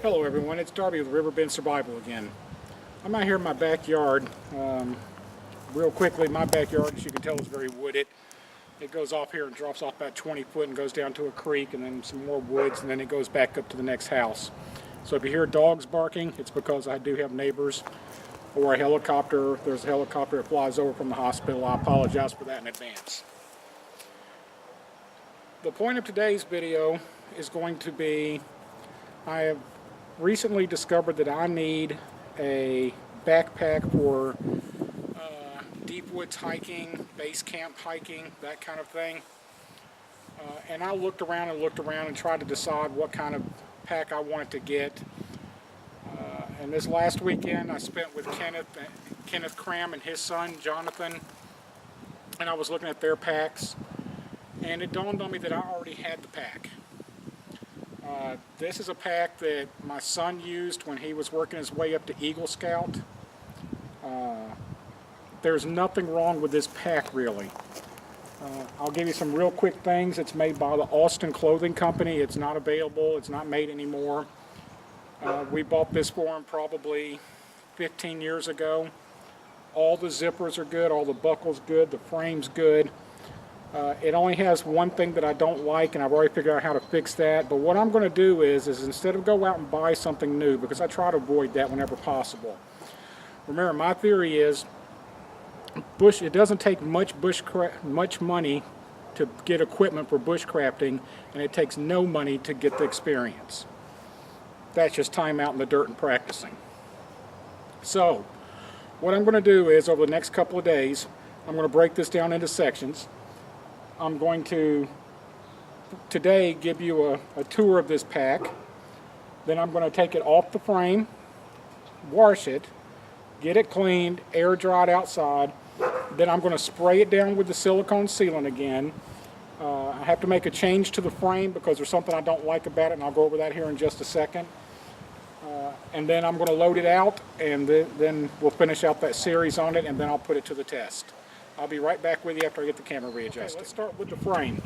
Hello everyone, it's Darby with RiverBendSurvival again. I'm out here in my backyard. Real quickly, my backyard, as you can tell, is very wooded. It goes off here and drops off about 20 foot and goes down to a creek and then some more woods, and then it goes back up to the next house. So if you hear dogs barking, it's because I do have neighbors, or a helicopter. There's a helicopter that flies over from the hospital. I apologize for that in advance. The point of today's video is going to be, I have recently discovered that I need a backpack for deep woods hiking, base camp hiking, that kind of thing. And I looked around and tried to decide what kind of pack I wanted to get. And this last weekend I spent with Kenneth Cram and his son Jonathan, and I was looking at their packs, and it dawned on me that I already had the pack. This is a pack that my son used when he was working his way up to Eagle Scout. There's nothing wrong with this pack, really. I'll give you some real quick things. It's made by the Austin Clothing Company. It's not available. It's not made anymore. We bought this for him probably 15 years ago. All the zippers are good. All the buckles good. The frame's good. It only has one thing that I don't like, and I've already figured out how to fix that. But what I'm going to do is instead of go out and buy something new, because I try to avoid that whenever possible. Remember, my theory is it doesn't take much money to get equipment for bushcrafting, and it takes no money to get the experience. That's just time out in the dirt and practicing. So, what I'm going to do is, over the next couple of days, I'm going to break this down into sections. I'm going to today give you a tour of this pack. Then I'm going to take it off the frame, wash it, get it cleaned, air dried outside. Then I'm going to spray it down with the silicone sealant again. I have to make a change to the frame because there's something I don't like about it, and I'll go over that here in just a second. And then I'm going to load it out, and then we'll finish out that series on it, and then I'll put it to the test. I'll be right back with you after I get the camera readjusted. Okay, let's start with the frame.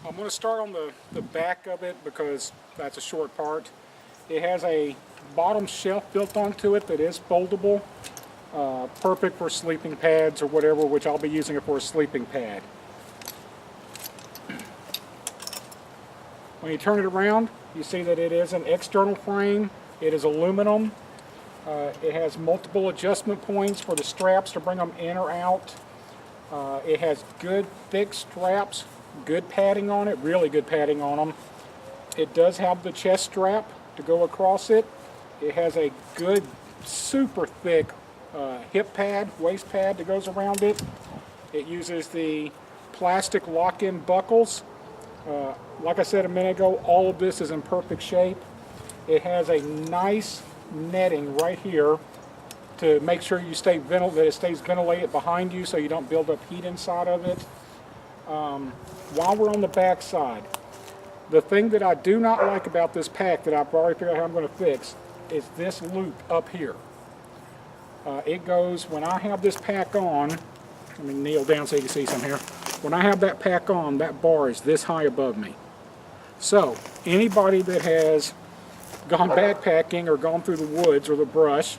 I'm going to start on the back of it because that's a short part. It has a bottom shelf built onto it that is foldable. Perfect for sleeping pads or whatever, which I'll be using it for a sleeping pad. When you turn it around, you see that it is an external frame. It is aluminum. It has multiple adjustment points for the straps to bring them in or out. It has good thick straps, good padding on it, really good padding on them. It does have the chest strap to go across it. It has a good, super thick hip pad, waist pad that goes around it. It uses the plastic lock-in buckles. Like I said a minute ago, all of this is in perfect shape. It has a nice netting right here to make sure you that it stays ventilated behind you so you don't build up heat inside of it. While we're on the back side, the thing that I do not like about this pack that I've already figured out how I'm going to fix is this loop up here. It goes, when I have this pack on, let me kneel down so you can see some here. When I have that pack on, that bar is this high above me. So, anybody that has gone backpacking or gone through the woods or the brush,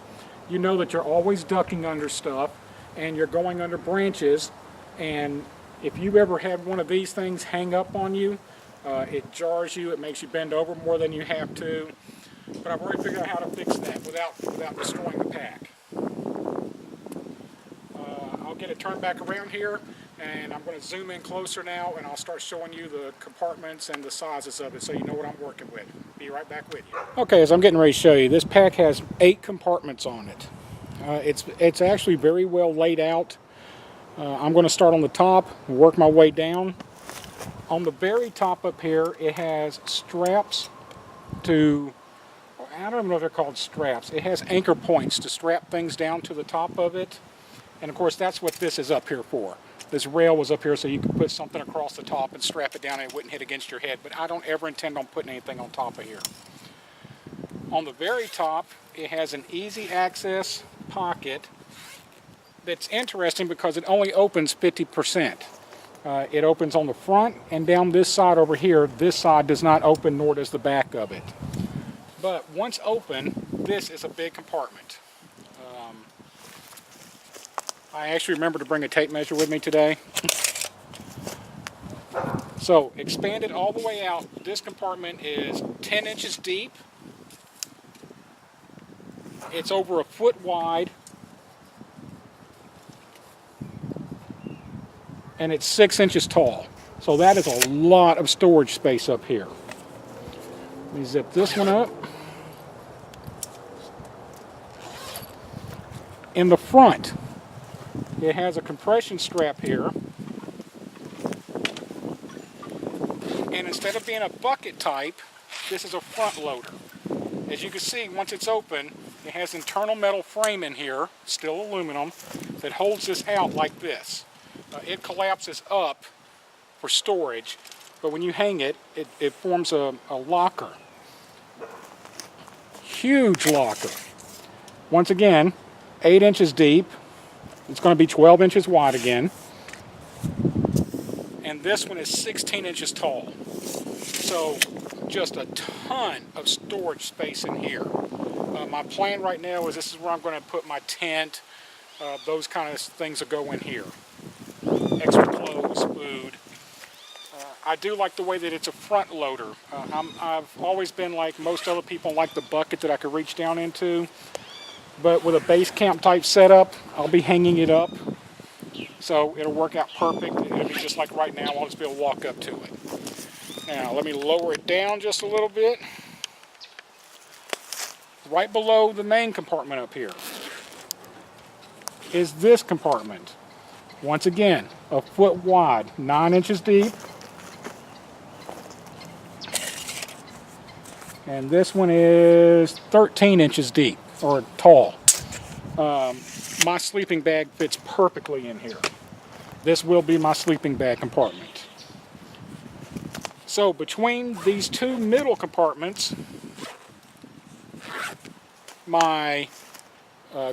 you know that you're always ducking under stuff and you're going under branches, and if you've ever had one of these things hang up on you, it jars you, it makes you bend over more than you have to. But I've already figured out how to fix that without destroying the pack. I'll get it turned back around here, and I'm going to zoom in closer now, and I'll start showing you the compartments and the sizes of it so you know what I'm working with. Be right back with you. Okay, as I'm getting ready to show you, this pack has 8 compartments on it. It's actually very well laid out. I'm going to start on the top and work my way down. On the very top up here, it has straps to, I don't know if they're called straps. It has anchor points to strap things down to the top of it. And of course, that's what this is up here for. This rail was up here so you could put something across the top and strap it down and it wouldn't hit against your head. But I don't ever intend on putting anything on top of here. On the very top, it has an easy access pocket that's interesting because it only opens 50%. It opens on the front and down this side over here. This side does not open, nor does the back of it. But once open, this is a big compartment. I actually remember to bring a tape measure with me today. So expanded all the way out, this compartment is 10 inches deep. It's over a foot wide. And it's 6 inches tall. So that is a lot of storage space up here. Let me zip this one up. In the front, it has a compression strap here. And instead of being a bucket type, this is a front loader. As you can see, once it's open, it has internal metal frame in here, still aluminum, that holds this out like this. It collapses up for storage, but when you hang it, it forms a locker. Huge locker. Once again, 8 inches deep. It's going to be 12 inches wide again. And this one is 16 inches tall. So just a ton of storage space in here. My plan right now is this is where I'm going to put my tent. Those kind of things will go in here. Extra clothes, food. I do like the way that it's a front loader. I've always been like most other people, like the bucket that I could reach down into. But with a base camp type setup, I'll be hanging it up. So it'll work out perfect. It'll be just like right now, I'll just be able to walk up to it. Now let me lower it down just a little bit. Right below the main compartment up here is this compartment. Once again, a foot wide, 9 inches deep. And this one is 13 inches deep, or tall. My sleeping bag fits perfectly in here. This will be my sleeping bag compartment. So between these two middle compartments, my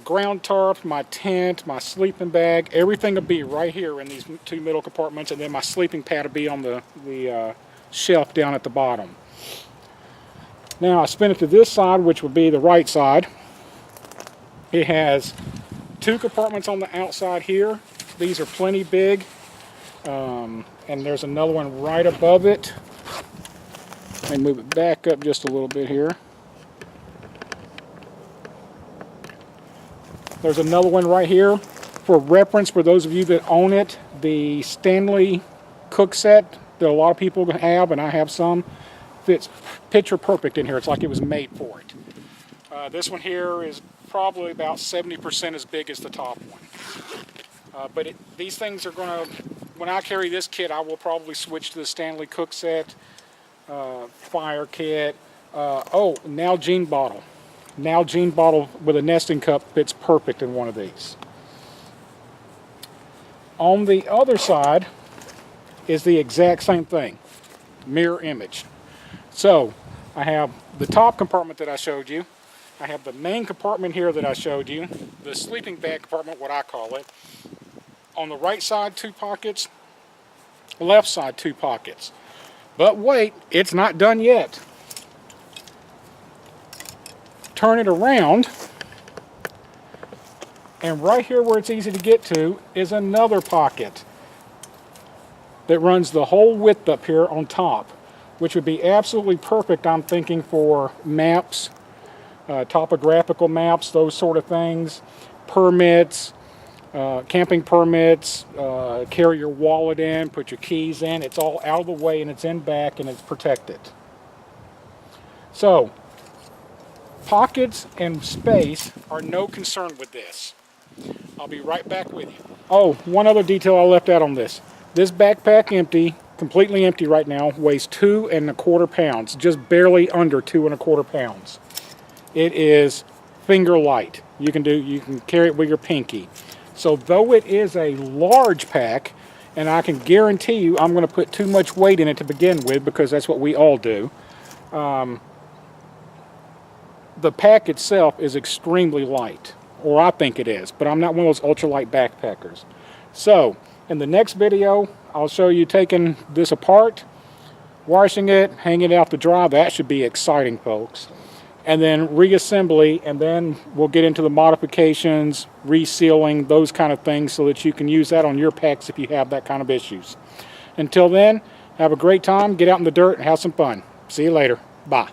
ground tarp, my tent, my sleeping bag, everything will be right here in these two middle compartments, and then my sleeping pad will be on the shelf down at the bottom. Now I spin it to this side, which would be the right side. It has two compartments on the outside here. These are plenty big. And there's another one right above it. Let me move it back up just a little bit here. There's another one right here. For reference, for those of you that own it, the Stanley cook set that a lot of people have, and I have some, fits picture perfect in here. It's like it was made for it. This one here is probably about 70% as big as the top one. But these things are going to, when I carry this kit, I will probably switch to the Stanley cook set, fire kit. Oh, Nalgene bottle. Nalgene bottle with a nesting cup fits perfect in one of these. On the other side is the exact same thing, mirror image. So I have the top compartment that I showed you. I have the main compartment here that I showed you, the sleeping bag compartment, what I call it. On the right side, 2 pockets, left side, 2 pockets. But wait, it's not done yet. Turn it around, and right here where it's easy to get to is another pocket that runs the whole width up here on top, which would be absolutely perfect, I'm thinking, for maps, topographical maps, those sort of things, permits, camping permits, carry your wallet in, put your keys in. It's all out of the way and it's in back and it's protected. So, pockets and space are no concern with this. I'll be right back with you. Oh, one other detail I left out on this. This backpack empty, completely empty right now, weighs 2 1/4 pounds, just barely under 2 1/4 pounds. It is finger light. You can carry it with your pinky. So though it is a large pack, and I can guarantee you I'm going to put too much weight in it to begin with, because that's what we all do. The pack itself is extremely light, or I think it is, but I'm not one of those ultralight backpackers. So in the next video, I'll show you taking this apart, washing it, hanging it out to dry. That should be exciting, folks. and then reassembly, and then we'll get into the modifications, resealing, those kind of things, so that you can use that on your packs if you have that kind of issues. Until then, have a great time, get out in the dirt and have some fun. See you later. Bye.